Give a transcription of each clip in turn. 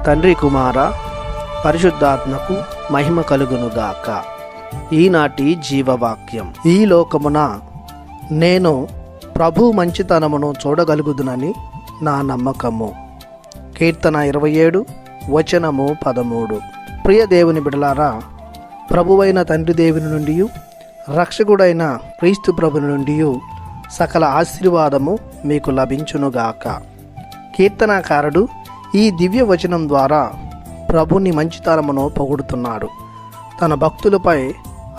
తండ్రి కుమార పరిశుద్ధాత్మకు మహిమ కలుగునుగాక. ఈనాటి జీవవాక్యం. ఈ లోకమున నేను ప్రభు మంచితనమును చూడగలుగుదునని నా నమ్మకము. కీర్తన 27 వచనము 13. ప్రియ దేవుని బిడలారా, ప్రభువైన తండ్రి దేవుని నుండి, రక్షకుడైన క్రీస్తు ప్రభుని నుండి సకల ఆశీర్వాదము మీకు లభించునుగాక. కీర్తనాకారుడు ఈ దివ్య వచనం ద్వారా ప్రభుని మంచితనమును పొగుడుతున్నాడు. తన భక్తులపై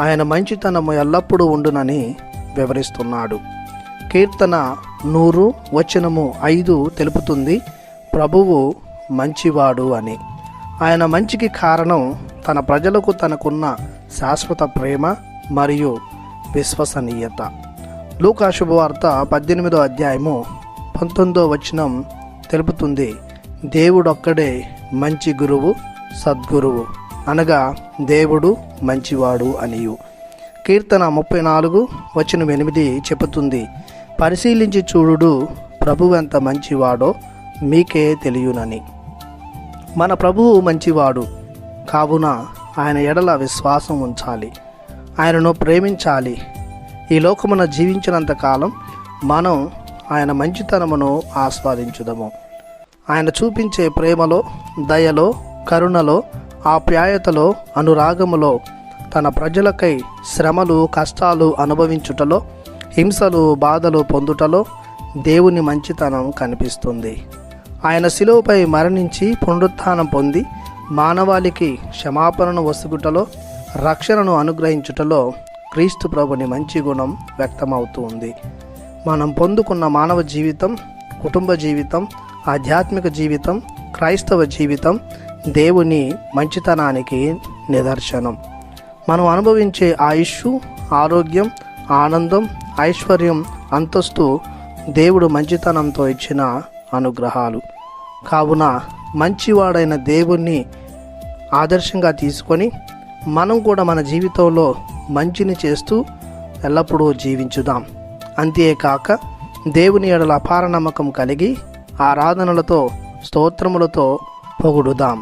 ఆయన మంచితనము ఎల్లప్పుడూ ఉండునని వివరిస్తున్నాడు. కీర్తన 100 వచనము 5 తెలుపుతుంది, ప్రభువు మంచివాడు అని. ఆయన మంచికి కారణం తన ప్రజలకు తనకున్న శాశ్వత ప్రేమ మరియు విశ్వసనీయత. లూకా శుభవార్త 18వ అధ్యాయము 19వ వచనం తెలుపుతుంది, దేవుడొక్కడే మంచి గురువు, సద్గురువు, అనగా దేవుడు మంచివాడు అనియు. కీర్తన 34 వచనం 8 చెబుతుంది, పరిశీలించి చూడుడు, ప్రభువు ఎంత మంచివాడో మీకే తెలియనని. మన ప్రభువు మంచివాడు కావున ఆయన ఎడల విశ్వాసం ఉంచాలి, ఆయనను ప్రేమించాలి. ఈ లోకమున జీవించినంతకాలం మనం ఆయన మంచితనమును ఆస్వాదించుదము. ఆయన చూపించే ప్రేమలో, దయలో, కరుణలో, ఆప్యాయతలో, అనురాగములో, తన ప్రజలకై శ్రమలు, కష్టాలు అనుభవించుటలో, హింసలు, బాధలు పొందుటలో దేవుని మంచితనం కనిపిస్తుంది. ఆయన శిలువపై మరణించి పునరుత్థానం పొంది మానవాళికి క్షమాపణను వసుగుటలో, రక్షణను అనుగ్రహించుటలో క్రీస్తు ప్రభుని మంచి గుణం వ్యక్తమవుతూ ఉంది. మనం పొందుకున్న మానవ జీవితం, కుటుంబ జీవితం, ఆధ్యాత్మిక జీవితం, క్రైస్తవ జీవితం దేవుని మంచితనానికి నిదర్శనం. మనం అనుభవించే ఆయుష్షు, ఆరోగ్యం, ఆనందం, ఐశ్వర్యం, అంతస్తు దేవుడు మంచితనంతో ఇచ్చిన అనుగ్రహాలు. కావున మంచివాడైన దేవుణ్ణి ఆదర్శంగా తీసుకొని మనం కూడా మన జీవితంలో మంచిని చేస్తూ ఎల్లప్పుడూ జీవించుదాం. అంతేకాక దేవుని ఎడల అపార నమ్మకం కలిగి ఆరాధనలతో, స్తోత్రములతో పొగుడుదాం.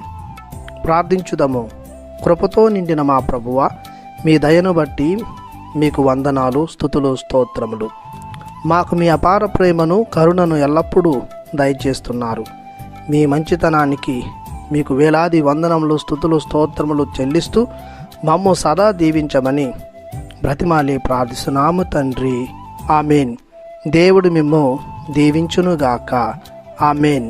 ప్రార్థించుదాము. కృపతో నిండిన మా ప్రభువా, మీ దయను బట్టి మీకు వందనాలు, స్తుతులు, స్తోత్రములు. మాకు మీ అపార ప్రేమను, కరుణను ఎల్లప్పుడూ దయచేస్తున్నారు. మీ మంచితనానికి మీకు వేలాది వందనములు, స్తుతులు, స్తోత్రములు చెల్లిస్తూ మమ్ము సదా దీవించమని బ్రతిమాలి ప్రార్థిస్తున్నాము తండ్రి. ఆమెన్. దేవుడు మిమ్ము దీవించునుగాక. ఆమెన్.